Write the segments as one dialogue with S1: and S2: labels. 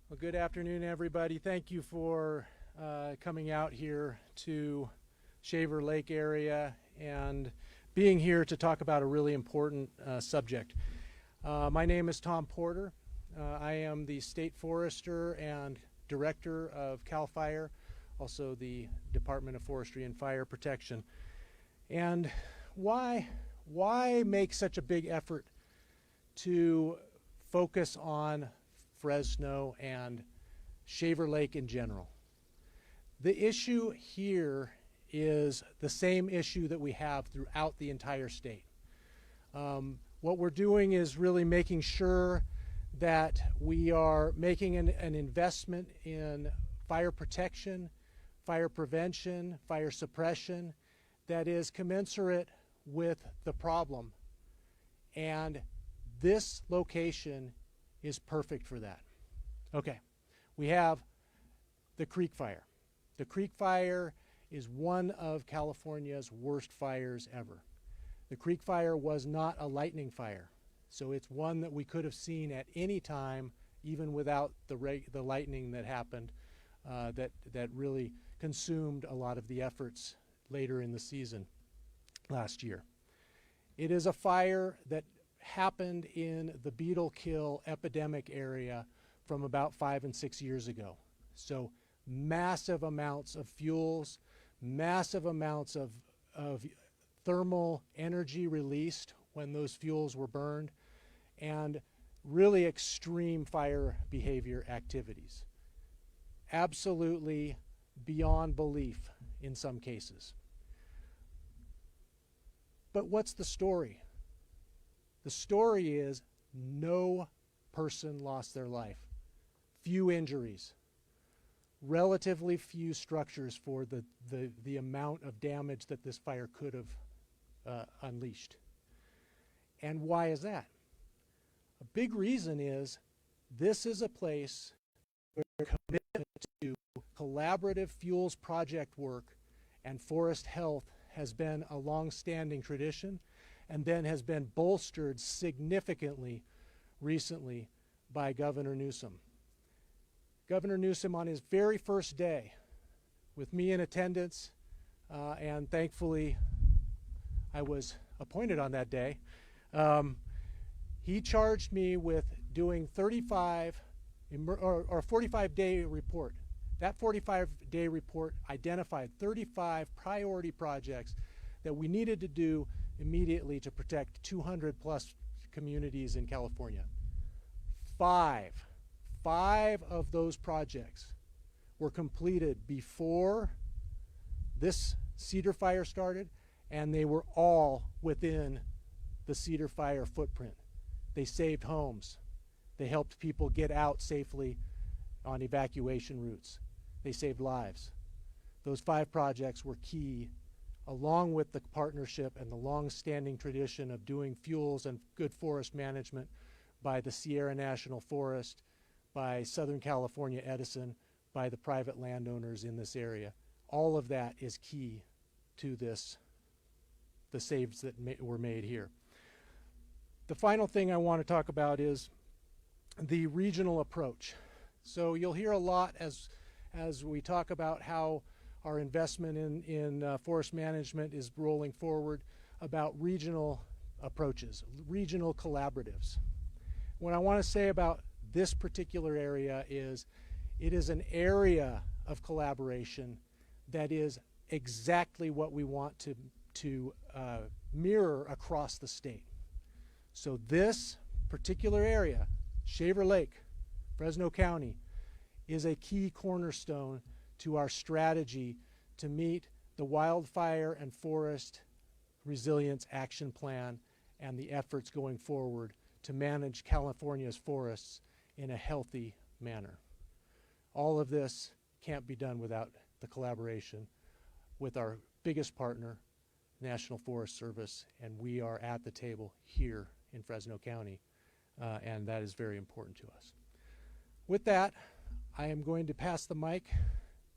S1: Well, good afternoon, everybody. Thank you for coming out here to Shaver Lake area and being here to talk about a really important subject. My name is Tom Porter. I am the State Forester and Director of CAL FIRE, also the Department of Forestry and Fire Protection. And why make such a big effort to focus on Fresno and Shaver Lake in general? The issue here is the same issue that we have throughout the entire state. What we're doing is really making sure that we are making an investment in fire protection, fire prevention, fire suppression that is commensurate with the problem. And this location is perfect for that. Okay, we have the Creek Fire. The Creek Fire is one of California's worst fires ever. The Creek Fire was not a lightning fire, so it's one that we could have seen at any time, even without the lightning that happened, that really consumed a lot of the efforts later in the season last year. It is a fire that happened in the beetle kill epidemic area from about 5 and 6 years ago. So massive amounts of fuels, massive amounts of thermal energy released when those fuels were burned, and really extreme fire behavior activities. Absolutely beyond belief in some cases. But what's the story? The story is no person lost their life, few injuries, relatively few structures for the amount of damage that this fire could have unleashed. And why is that? A big reason is this is a place where commitment to collaborative fuels project work and forest health has been a long-standing tradition, and then has been bolstered significantly recently by Governor Newsom. Governor Newsom, on his very first day, with me in attendance, and thankfully I was appointed on that day, he charged me with doing 45-day report. That 45-day report identified 35 priority projects that we needed to do immediately to protect 200 plus communities in California. Five of those projects were completed before this cedar fire started, and they were all within the cedar fire footprint. They saved homes. They helped people get out safely on evacuation routes. They saved lives. Those 5 projects were key, along with the partnership and the long-standing tradition of doing fuels and good forest management by the Sierra National Forest, by Southern California Edison, by the private landowners in this area. All of that is key to this, the saves that were made here. The final thing I want to talk about is the regional approach. So you'll hear a lot as we talk about how our investment in forest management is rolling forward, about regional approaches, regional collaboratives. What I want to say about this particular area is it is an area of collaboration that is exactly what we want to mirror across the state. So this particular area, Shaver Lake, Fresno County, is a key cornerstone to our strategy to meet the wildfire and forest resilience action plan and the efforts going forward to manage California's forests in a healthy manner. All of this can't be done without the collaboration with our biggest partner, National Forest Service, and we are at the table here in Fresno County, and that is very important to us. With that, I am going to pass the mic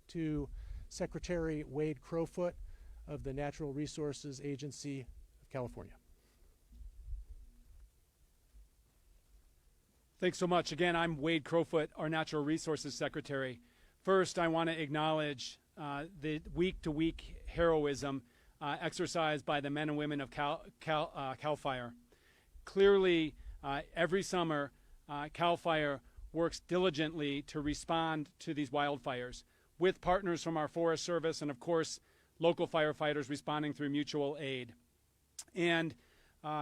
S1: to Secretary Wade Crowfoot of the Natural Resources Agency of California.
S2: Thanks so much. Again, I'm Wade Crowfoot, our Natural Resources Secretary. First, I want to acknowledge the week-to-week heroism exercised by the men and women of CAL FIRE. Clearly, every summer, CAL FIRE works diligently to respond to these wildfires with partners from our Forest Service and, of course, local firefighters responding through mutual aid. And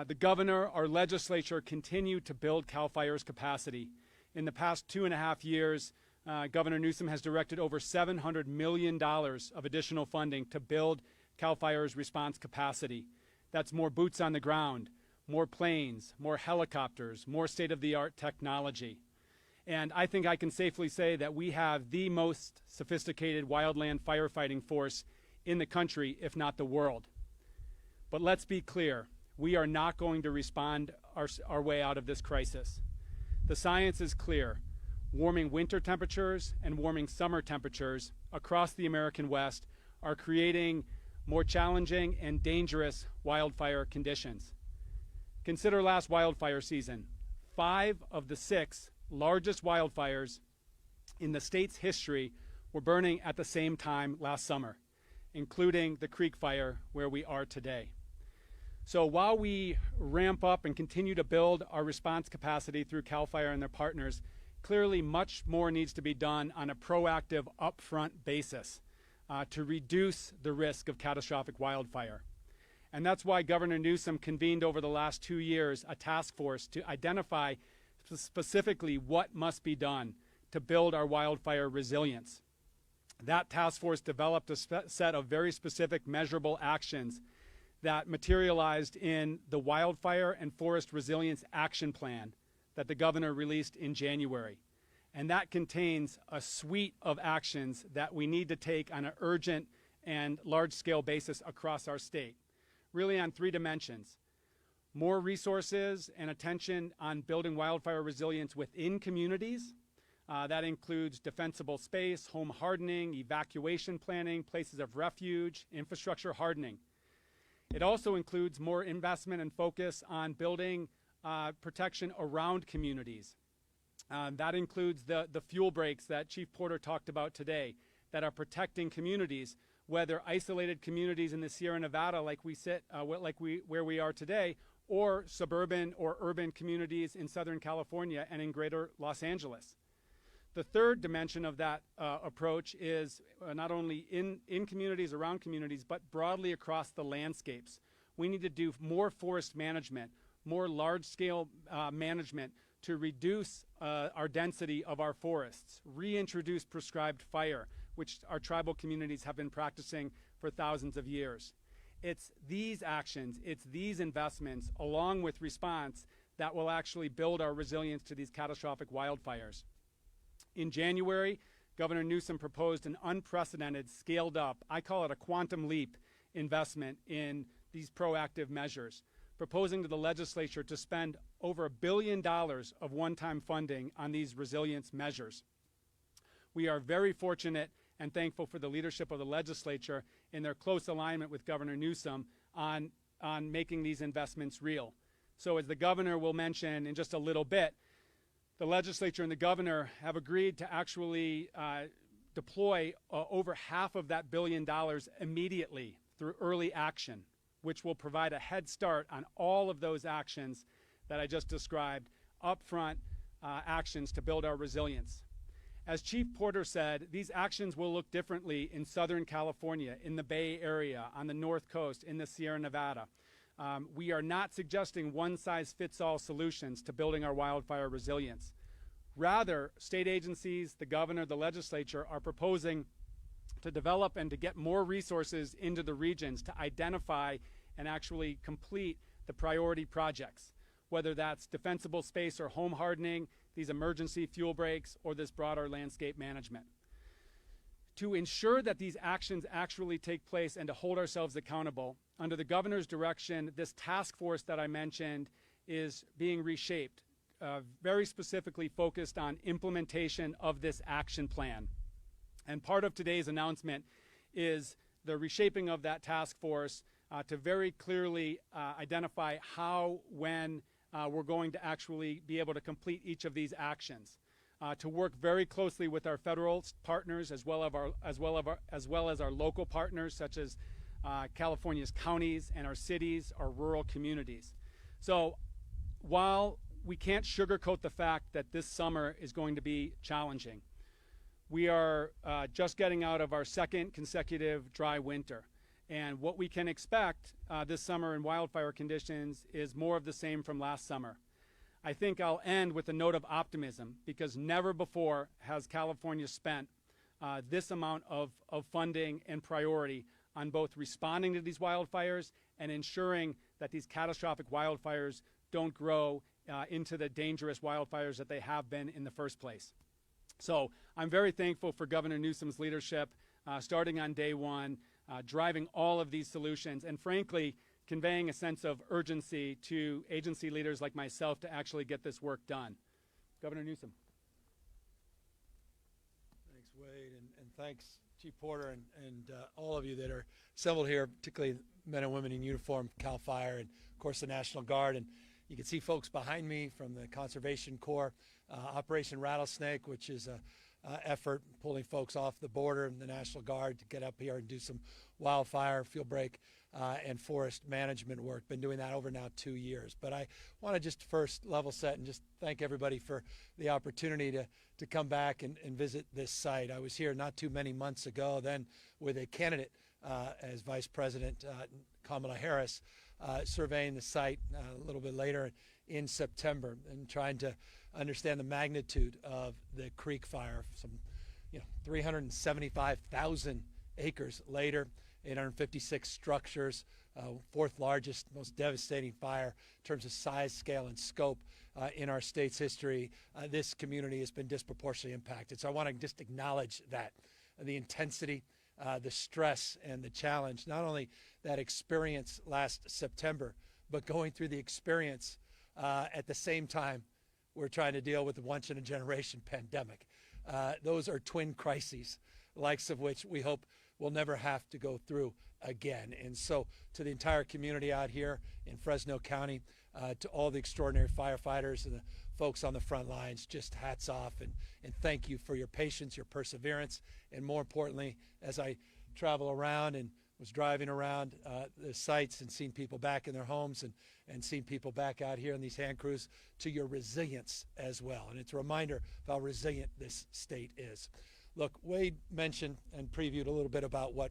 S2: the governor, our legislature, continue to build CAL FIRE's capacity. In the past 2.5 years, Governor Newsom has directed over $700 million of additional funding to build CAL FIRE's response capacity. That's more boots on the ground, more planes, more helicopters, more state-of-the-art technology. And I think I can safely say that we have the most sophisticated wildland firefighting force in the country, if not the world. But let's be clear, we are not going to respond our way out of this crisis. The science is clear. Warming winter temperatures and warming summer temperatures across the American West are creating more challenging and dangerous wildfire conditions. Consider last wildfire season. 5 of the 6 largest wildfires in the state's history were burning at the same time last summer, including the Creek Fire where we are today. So while we ramp up and continue to build our response capacity through CAL FIRE and their partners, clearly much more needs to be done on a proactive, upfront basis to reduce the risk of catastrophic wildfire. And that's why Governor Newsom convened over the last 2 years a task force to identify specifically what must be done to build our wildfire resilience. That task force developed a set of very specific measurable actions that materialized in the Wildfire and Forest Resilience Action Plan that the governor released in January. And that contains a suite of actions that we need to take on an urgent and large-scale basis across our state, really on 3 dimensions. More resources and attention on building wildfire resilience within communities. That includes defensible space, home hardening, evacuation planning, places of refuge, infrastructure hardening. It also includes more investment and focus on building protection around communities. That includes the fuel breaks that Chief Porter talked about today that are protecting communities, whether isolated communities in the Sierra Nevada like where we are today, or suburban or urban communities in Southern California and in greater Los Angeles. The third dimension of that approach is not only in communities, around communities, but broadly across the landscapes. We need to do more forest management, more large-scale management to reduce our density of our forests, reintroduce prescribed fire, which our tribal communities have been practicing for thousands of years. It's these actions, it's these investments, along with response, that will actually build our resilience to these catastrophic wildfires. In January, Governor Newsom proposed an unprecedented, scaled up, I call it a quantum leap investment in these proactive measures, proposing to the legislature to spend over $1 billion of one-time funding on these resilience measures. We are very fortunate and thankful for the leadership of the legislature in their close alignment with Governor Newsom on making these investments real. So as the governor will mention in just a little bit, the legislature and the governor have agreed to actually deploy over half of that $1 billion immediately through early action, which will provide a head start on all of those actions that I just described, upfront actions to build our resilience. As Chief Porter said, these actions will look differently in Southern California, in the Bay Area, on the North Coast, in the Sierra Nevada. We are not suggesting one-size-fits-all solutions to building our wildfire resilience. Rather, state agencies, the governor, the legislature are proposing to develop and to get more resources into the regions to identify and actually complete the priority projects, whether that's defensible space or home hardening, these emergency fuel breaks, or this broader landscape management. To ensure that these actions actually take place and to hold ourselves accountable, under the governor's direction, this task force that I mentioned is being reshaped, very specifically focused on implementation of this action plan. And part of today's announcement is the reshaping of that task force to very clearly identify how, when, we're going to actually be able to complete each of these actions. To work very closely with our federal partners as well as our local partners, such as California's counties and our cities, our rural communities. So while we can't sugarcoat the fact that this summer is going to be challenging, we are just getting out of our second consecutive dry winter. And what we can expect this summer in wildfire conditions is more of the same from last summer. I think I'll end with a note of optimism, because never before has California spent this amount of funding and priority on both responding to these wildfires and ensuring that these catastrophic wildfires don't grow into the dangerous wildfires that they have been in the first place. So I'm very thankful for Governor Newsom's leadership, starting on day one, driving all of these solutions, and frankly, conveying a sense of urgency to agency leaders like myself to actually get this work done. Governor Newsom.
S3: Thanks, Wade, and thanks, Chief Porter, and all of you that are assembled here, particularly men and women in uniform, CAL FIRE, and of course the National Guard. And you can see folks behind me from the Conservation Corps, Operation Rattlesnake, which is a effort pulling folks off the border, and the National Guard to get up here and do some wildfire, field break, and forest management work. Been doing that over now 2 years. But I want to just first level set and just thank everybody for the opportunity to come back and visit this site. I was here not too many months ago then with a candidate as Vice President, Kamala Harris, surveying the site a little bit later in September and trying to understand the magnitude of the Creek Fire. Some 375,000 acres later, 856 structures, fourth largest, most devastating fire in terms of size, scale, and scope in our state's history. This community has been disproportionately impacted. So I want to just acknowledge that, the intensity, the stress, and the challenge, not only that experience last September, but going through the experience at the same time we're trying to deal with the once-in-a-generation pandemic. Those are twin crises, likes of which we hope we'll never have to go through again. And so to the entire community out here in Fresno County, to all the extraordinary firefighters and the folks on the front lines, just hats off and thank you for your patience, your perseverance, and more importantly, as I travel around and was driving around the sites and seeing people back in their homes and seeing people back out here in these hand crews, to your resilience as well. And it's a reminder of how resilient this state is. Look, Wade mentioned and previewed a little bit about what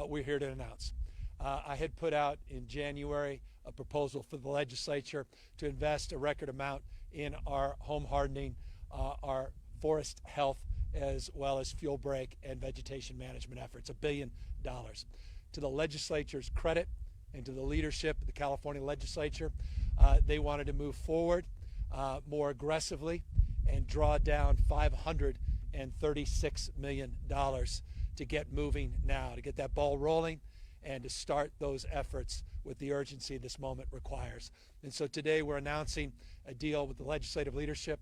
S3: we're here to announce. I had put out in January a proposal for the legislature to invest a record amount in our home hardening, our forest health, as well as fuel break and vegetation management efforts, $1 billion. To the legislature's credit and to the leadership of the California legislature, they wanted to move forward more aggressively and draw down $536 million to get moving now, to get that ball rolling and to start those efforts with the urgency this moment requires. And so today we're announcing a deal with the legislative leadership,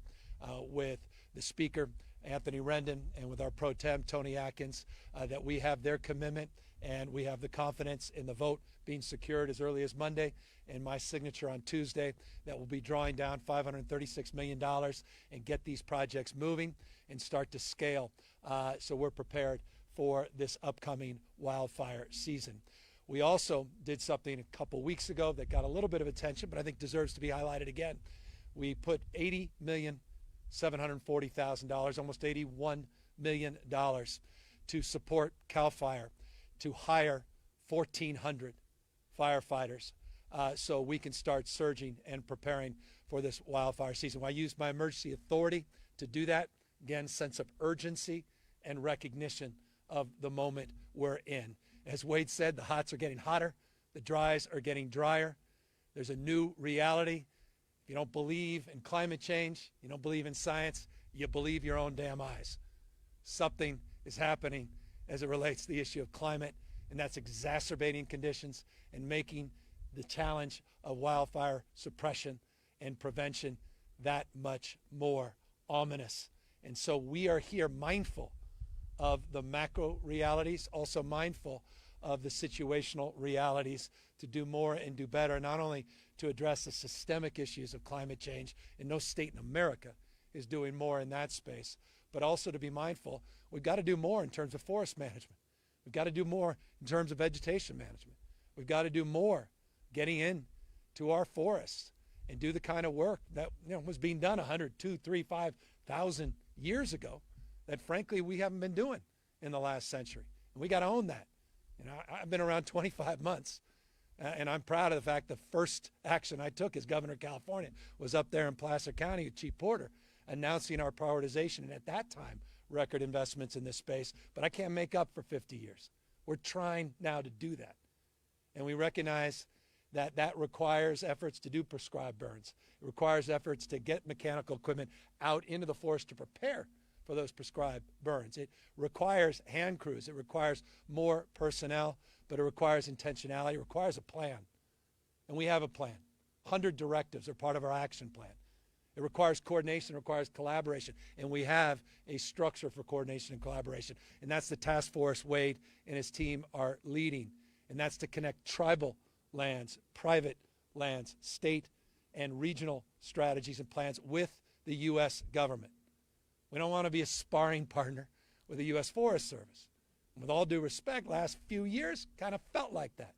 S3: with the Speaker, Anthony Rendon, and with our pro tem, Tony Atkins, that we have their commitment and we have the confidence in the vote being secured as early as Monday and my signature on Tuesday, that will be drawing down $536 million and get these projects moving and start to scale, so we're prepared for this upcoming wildfire season. We also did something a couple weeks ago that got a little bit of attention, but I think deserves to be highlighted again. We put $80,740,000, almost $81 million, to support CAL FIRE, to hire 1,400 firefighters, so we can start surging and preparing for this wildfire season. Well, I used my emergency authority to do that. Again, sense of urgency and recognition of the moment we're in. As Wade said, the hots are getting hotter, the dries are getting drier. There's a new reality. If you don't believe in climate change, you don't believe in science, you believe your own damn eyes. Something is happening as it relates to the issue of climate, and that's exacerbating conditions and making the challenge of wildfire suppression and prevention that much more ominous. And so we are here mindful of the macro realities, also mindful of the situational realities to do more and do better, not only to address the systemic issues of climate change, and no state in America is doing more in that space, but also to be mindful, we've got to do more in terms of forest management. We've got to do more in terms of vegetation management. We've got to do more getting in to our forests and do the kind of work that was being done 100, 2, 3, 5,000 years ago that frankly we haven't been doing in the last century. And we got to own that. I've been around 25 months, and I'm proud of the fact the first action I took as governor of California was up there in Placer County with Chief Porter, announcing our prioritization, and at that time, record investments in this space. But I can't make up for 50 years. We're trying now to do that. And we recognize that that requires efforts to do prescribed burns. It requires efforts to get mechanical equipment out into the forest to prepare for those prescribed burns. It requires hand crews. It requires more personnel, but it requires intentionality. It requires a plan. And we have a plan. 100 directives are part of our action plan. It requires coordination, it requires collaboration, and we have a structure for coordination and collaboration. And that's the task force Wade and his team are leading. And that's to connect tribal lands, private lands, state and regional strategies and plans with the U.S. government. We don't want to be a sparring partner with the U.S. Forest Service. And with all due respect, last few years kind of felt like that.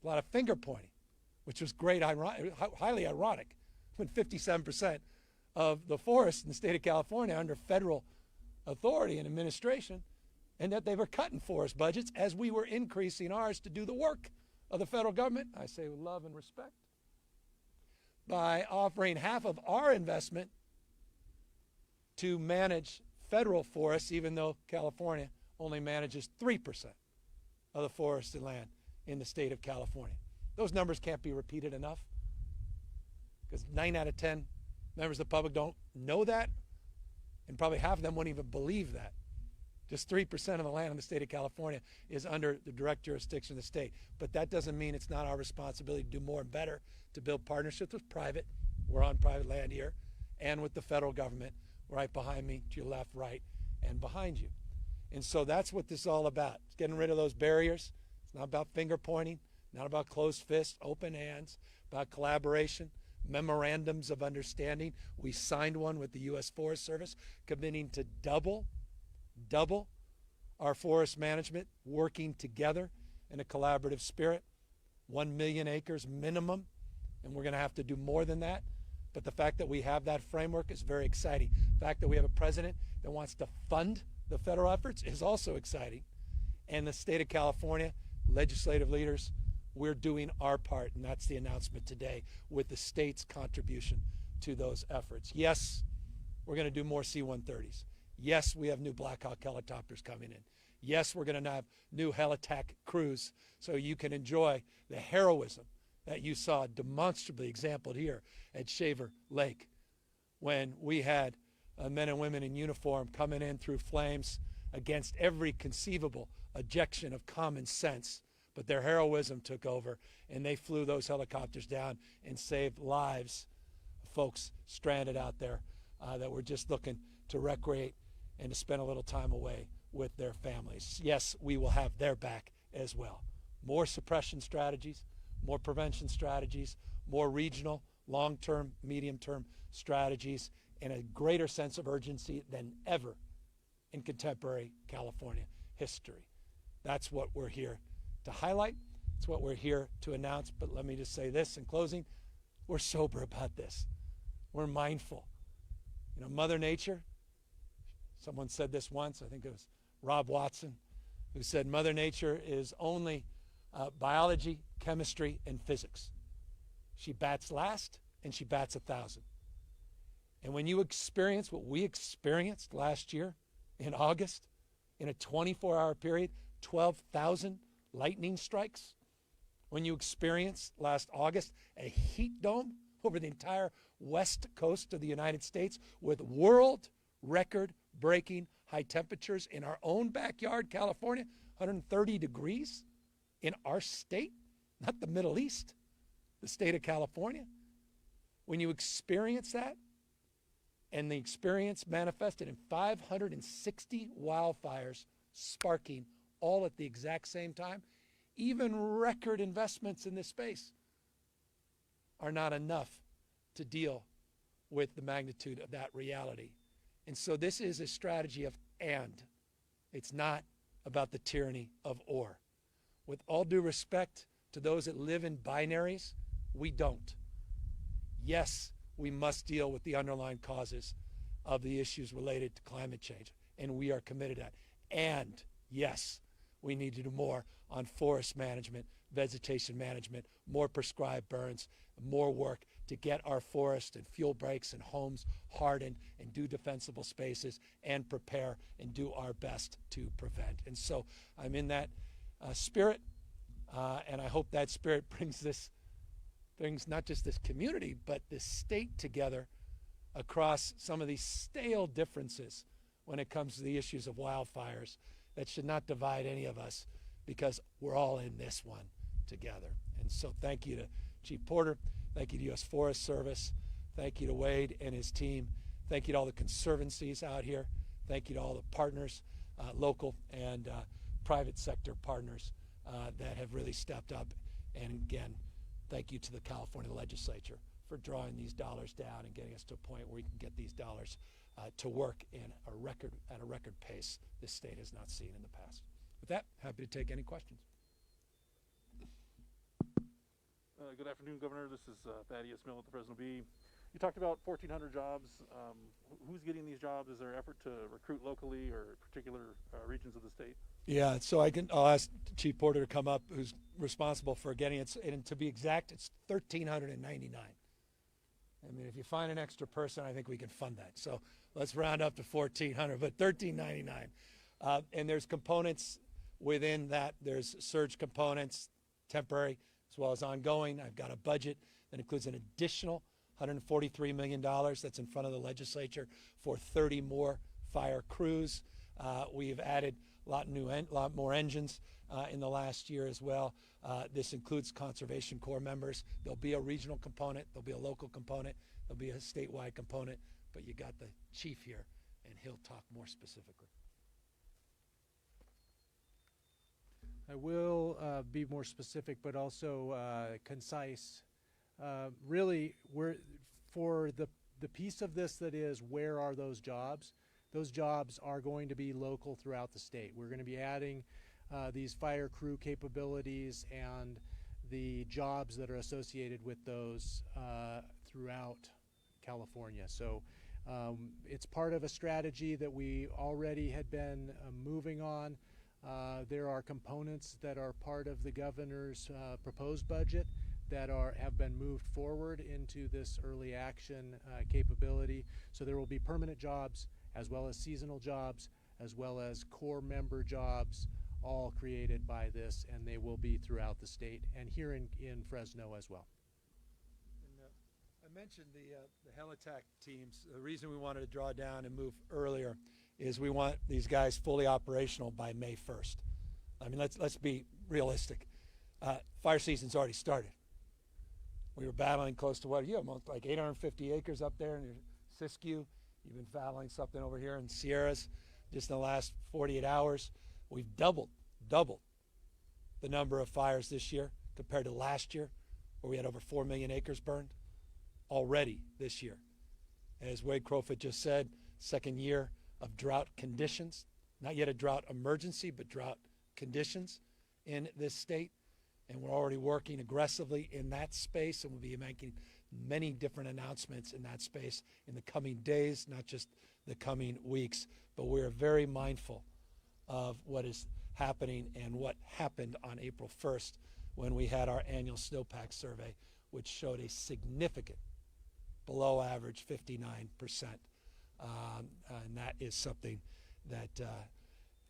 S3: A lot of finger pointing, which was great, highly ironic, when 57% of the forests in the state of California are under federal authority and administration, and that they were cutting forest budgets as we were increasing ours to do the work of the federal government, I say with love and respect, by offering half of our investment to manage federal forests, even though California only manages 3% of the forested land in the state of California. Those numbers can't be repeated enough, because 9 out of 10 members of the public don't know that, and probably half of them wouldn't even believe that. Just 3% of the land in the state of California is under the direct jurisdiction of the state. But that doesn't mean it's not our responsibility to do more and better, to build partnerships with private, we're on private land here, and with the federal government, right behind me, to your left, right, and behind you. And so that's what this is all about. It's getting rid of those barriers. It's not about finger pointing, not about closed fists, open hands, about collaboration, memorandums of understanding. We signed one with the U.S. Forest Service committing to double our forest management, working together in a collaborative spirit. 1 million acres minimum, and we're going to have to do more than that. But the fact that we have that framework is very exciting. The fact that we have a president that wants to fund the federal efforts is also exciting. And the state of California, legislative leaders, we're doing our part, and that's the announcement today with the state's contribution to those efforts. Yes, we're going to do more C-130s. Yes, we have new Black Hawk helicopters coming in. Yes, we're going to have new heli-tac crews so you can enjoy the heroism that you saw demonstrably exemplified here at Shaver Lake when we had men and women in uniform coming in through flames against every conceivable objection of common sense. But their heroism took over, and they flew those helicopters down and saved lives, folks stranded out there that were just looking to recreate and to spend a little time away with their families. Yes, we will have their back as well. More suppression strategies, more prevention strategies, more regional, long-term, medium-term strategies, and a greater sense of urgency than ever in contemporary California history. That's what we're here to highlight. It's what we're here to announce. But let me just say this in closing. We're sober about this. We're mindful. Mother Nature, someone said this once, I think it was Rob Watson, who said Mother Nature is only biology, chemistry, and physics. She bats last, and she bats 1,000. And when you experience what we experienced last year in August, in a 24-hour period, 12,000 lightning strikes, when you experienced last August a heat dome over the entire west coast of the United States with world record-breaking high temperatures in our own backyard, California, 130 degrees in our state, not the Middle East, the state of California. When you experience that, and the experience manifested in 560 wildfires sparking all at the exact same time, even record investments in this space are not enough to deal with the magnitude of that reality. And so this is a strategy of and. It's not about the tyranny of or. With all due respect to those that live in binaries, we don't. Yes, we must deal with the underlying causes of the issues related to climate change, and we are committed to that. And yes, we need to do more on forest management, vegetation management, more prescribed burns, more work to get our forests and fuel breaks and homes hardened and do defensible spaces and prepare and do our best to prevent. And so I'm in that spirit, and I hope that spirit brings not just this community, but this state together across some of these stale differences when it comes to the issues of wildfires that should not divide any of us, because we're all in this one together. And so thank you to Chief Porter. Thank you to U.S. Forest Service. Thank you to Wade and his team. Thank you to all the conservancies out here. Thank you to all the partners, local and private sector partners that have really stepped up. And again, thank you to the California legislature for drawing these dollars down and getting us to a point where we can get these dollars to work at a record pace this state has not seen in the past. With that, happy to take any questions.
S4: Good afternoon, Governor. This is Thaddeus Mill with the Fresno Bee. You talked about 1,400 jobs. Who's getting these jobs? Is there effort to recruit locally or particular regions of the state?
S3: Yeah, so I'll ask Chief Porter to come up, who's responsible for getting it. And to be exact, it's 1,399. I mean, if you find an extra person, I think we can fund that. So let's round up to 1,400, but 1,399. And there's components within that. There's surge components, temporary, as well as ongoing. I've got a budget that includes an additional $143 million that's in front of the legislature for 30 more fire crews. We've added a lot more engines in the last year as well. This includes Conservation Corps members. There'll be a regional component, there'll be a local component, there'll be a statewide component, but you got the chief here, and he'll talk more specifically.
S1: I will be more specific, but also concise. Really, for the piece of this that is, where are those jobs? Those jobs are going to be local throughout the state. We're going to be adding these fire crew capabilities and the jobs that are associated with those throughout California. So it's part of a strategy that we already had been moving on. There are components that are part of the governor's proposed budget that have been moved forward into this early action capability. So there will be permanent jobs as well as seasonal jobs as well as core member jobs, all created by this, and they will be throughout the state and here in Fresno as well.
S3: And, I mentioned the Helitac teams. The reason we wanted to draw down and move earlier is we want these guys fully operational by May 1st. I mean, let's be realistic. Fire season's already started. We were battling close to like 850 acres up there in Siskiyou. You've been battling something over here in Sierras just in the last 48 hours. We've doubled the number of fires this year compared to last year, where we had over 4 million acres burned already this year. As Wade Crowfoot just said, second year of drought conditions, not yet a drought emergency, but drought conditions in this state. And we're already working aggressively in that space, and we'll be making many different announcements in that space in the coming days, not just the coming weeks. But we're very mindful of what is happening and what happened on April 1st when we had our annual snowpack survey, which showed a significant below average 59%. And that is something that,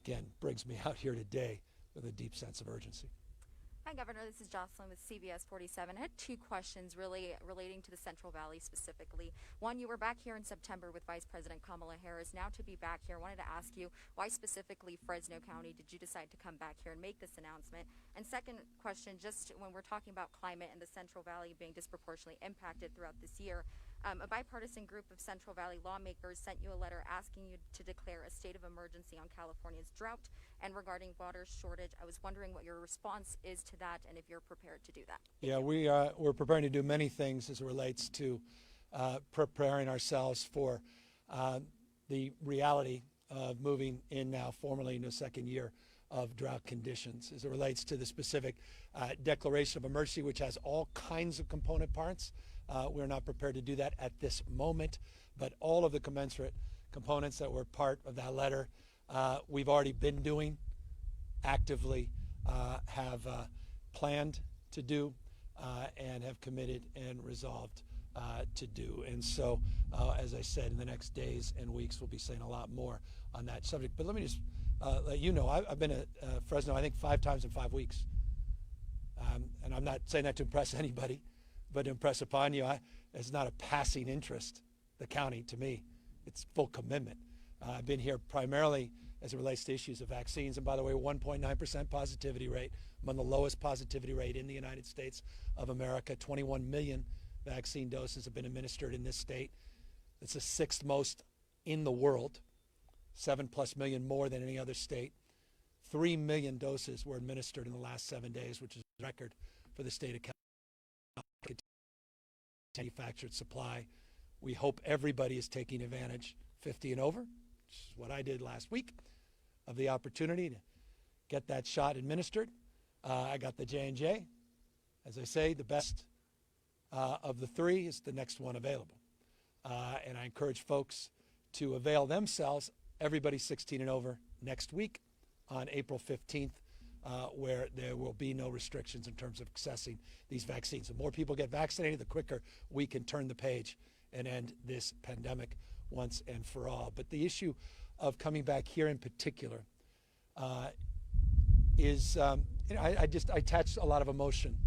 S3: again, brings me out here today with a deep sense of urgency.
S5: Hi, Governor. This is Jocelyn with CBS 47. I had two questions really relating to the Central Valley specifically. One, you were back here in September with Vice President Kamala Harris. Now to be back here, I wanted to ask you, why specifically Fresno County did you decide to come back here and make this announcement? And second question, just when we're talking about climate and the Central Valley being disproportionately impacted throughout this year, a bipartisan group of Central Valley lawmakers sent you a letter asking you to declare a state of emergency on California's drought and regarding water shortage. I was wondering what your response is to that and if you're prepared to do that.
S3: Yeah, we're preparing to do many things as it relates to preparing ourselves for the reality of moving in now formally into a second year of drought conditions. As it relates to the specific declaration of emergency, which has all kinds of component parts, we're not prepared to do that at this moment, but all of the commensurate components that were part of that letter we've already been doing, actively have planned to do, and have committed and resolved to do. And so, as I said, in the next days and weeks, we'll be saying a lot more on that subject. But let me just let you know, I've been at Fresno, I think 5 times in 5 weeks. And I'm not saying that to impress anybody, but to impress upon you, it's not a passing interest, the county, to me. It's full commitment. I've been here primarily as it relates to issues of vaccines. And by the way, 1.9% positivity rate, among the lowest positivity rate in the United States of America. 21 million vaccine doses have been administered in this state. It's the 6th most in the world, 7+ million more than any other state. 3 million doses were administered in the last 7 days, which is a record for the state of California. Manufactured supply. We hope everybody is taking advantage, 50 and over, which is what I did last week, of the opportunity to get that shot administered. I got the J&J. As I say, the best of the 3 is the next one available. And I encourage folks to avail themselves, everybody 16 and over, next week on April 15th, where there will be no restrictions in terms of accessing these vaccines. The more people get vaccinated, the quicker we can turn the page and end this pandemic once and for all. But the issue of coming back here in particular is, I attach a lot of emotion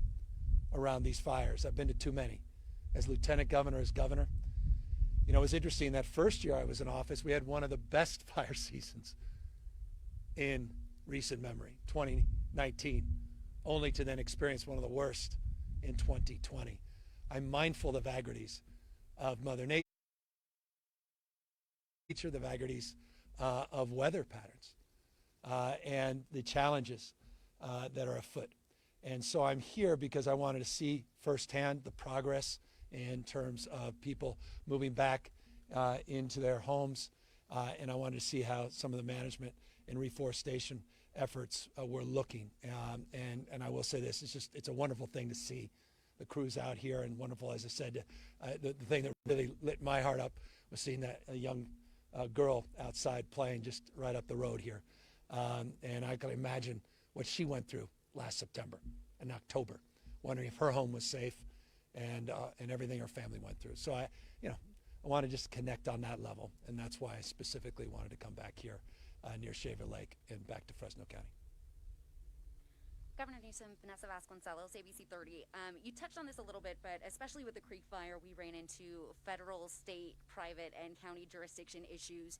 S3: around these fires. I've been to too many. As lieutenant governor, as governor, it was interesting. That first year I was in office, we had one of the best fire seasons in recent memory, 2019, only to then experience one of the worst in 2020. I'm mindful of the vagaries of Mother Nature, the vagaries of weather patterns, and the challenges that are afoot. And so I'm here because I wanted to see firsthand the progress in terms of people moving back into their homes, and I wanted to see how some of the management and reforestation efforts were looking. And I will say this, it's a wonderful thing to see the crews out here, and wonderful, as I said, the thing that really lit my heart up was seeing that a young girl outside playing just right up the road here. And I can imagine what she went through last September and October, wondering if her home was safe and everything her family went through. So I want to just connect on that level, and that's why I specifically wanted to come back here near Shaver Lake and back to Fresno County.
S5: Governor Newsom, Vanessa Vasconcelos, ABC 30. You touched on this a little bit, but especially with the Creek Fire, we ran into federal, state, private, and county jurisdiction issues.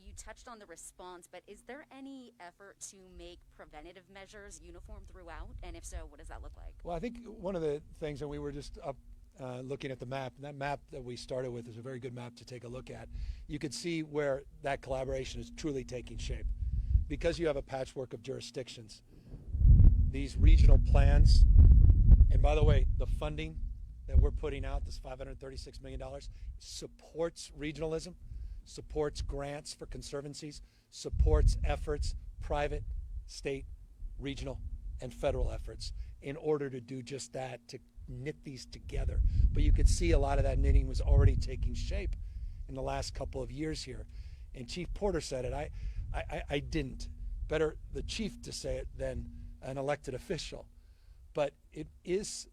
S5: You touched on the response, but is there any effort to make preventative measures uniform throughout? And if so, what does that look like?
S3: Well, I think one of the things, and we were just up looking at the map, and that map that we started with is a very good map to take a look at. You could see where that collaboration is truly taking shape. Because you have a patchwork of jurisdictions, these regional plans, and by the way, the funding that we're putting out, this $536 million, supports regionalism, supports grants for conservancies, supports efforts, private, state, regional, and federal efforts in order to do just that, to knit these together. But you can see a lot of that knitting was already taking shape in the last couple of years here. And Chief Porter said it. I didn't. Better the chief to say it than an elected official. But it is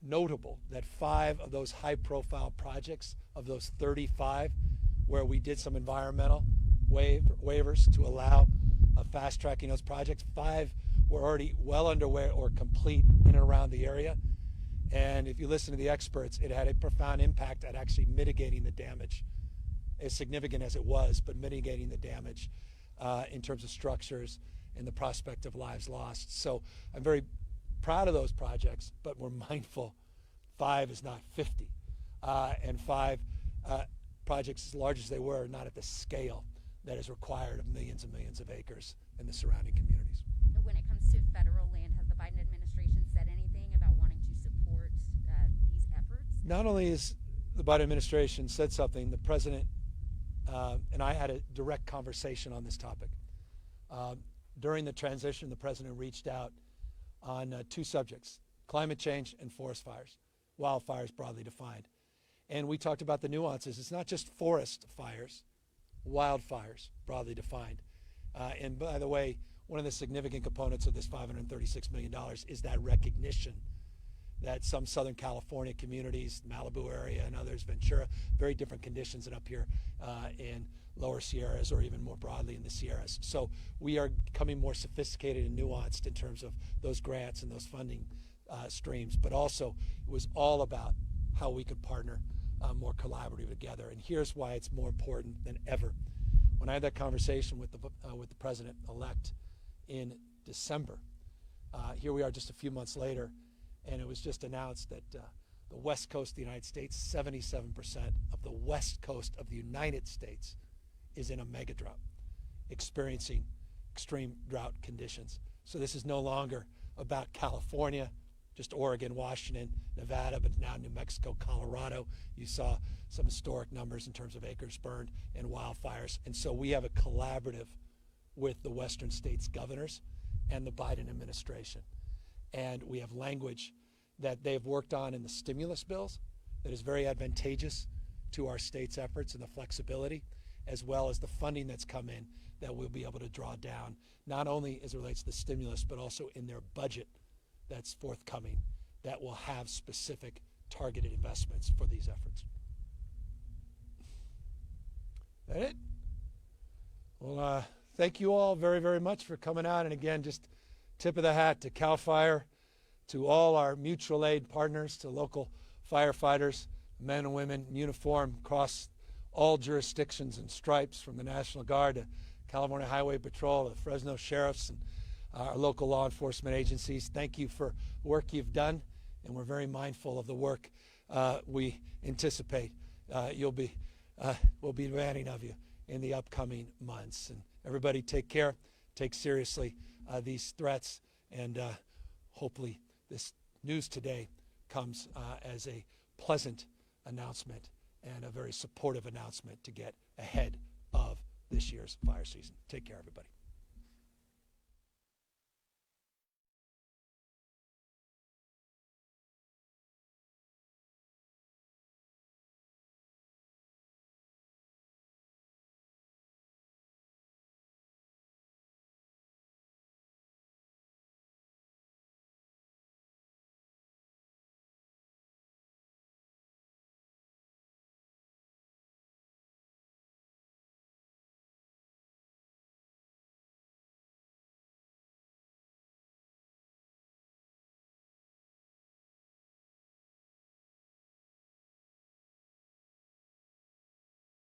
S3: notable that 5 of those high-profile projects, of those 35, where we did some environmental waivers to allow fast-tracking those projects, 5 were already well underway or complete in and around the area. And if you listen to the experts, it had a profound impact at actually mitigating the damage, as significant as it was, but mitigating the damage in terms of structures and the prospect of lives lost. So I'm very proud of those projects, but we're mindful 5 is not 50. And 5 projects as large as they were are not at the scale that is required of millions and millions of acres in the surrounding communities.
S6: When it comes to federal land, has the Biden administration said anything about wanting to support these efforts?
S3: Not only has the Biden administration said something, the president and I had a direct conversation on this topic. During the transition, the president reached out on 2 subjects: climate change and forest fires, wildfires broadly defined. And we talked about the nuances. It's not just forest fires, wildfires broadly defined. And by the way, one of the significant components of this $536 million is that recognition that some Southern California communities, Malibu area and others, Ventura, very different conditions than up here in lower Sierras or even more broadly in the Sierras. So we are becoming more sophisticated and nuanced in terms of those grants and those funding streams, but also it was all about how we could partner more collaboratively together. And here's why it's more important than ever. When I had that conversation with the president-elect in December, here we are just a few months later, and it was just announced that the west coast of the United States, 77% of the west coast of the United States is in a mega drought, experiencing extreme drought conditions. So this is no longer about California, just Oregon, Washington, Nevada, but now New Mexico, Colorado. You saw some historic numbers in terms of acres burned and wildfires. And so we have a collaborative with the western states governors and the Biden administration. And we have language that they've worked on in the stimulus bills that is very advantageous to our state's efforts and the flexibility, as well as the funding that's come in that we'll be able to draw down, not only as it relates to the stimulus, but also in their budget that's forthcoming that will have specific targeted investments for these efforts. That it? Well, thank you all very, very much for coming out. And again, just tip of the hat to CAL FIRE, to all our mutual aid partners, to local firefighters, men and women in uniform across all jurisdictions and stripes, from the National Guard to California Highway Patrol, the Fresno Sheriffs, and our local law enforcement agencies. Thank you for the work you've done, and we're very mindful of the work we anticipate we'll be demanding of you in the upcoming months. And everybody take care, take seriously these threats, and hopefully this news today comes as a pleasant announcement and a very supportive announcement to get ahead of this year's fire season. Take care, everybody.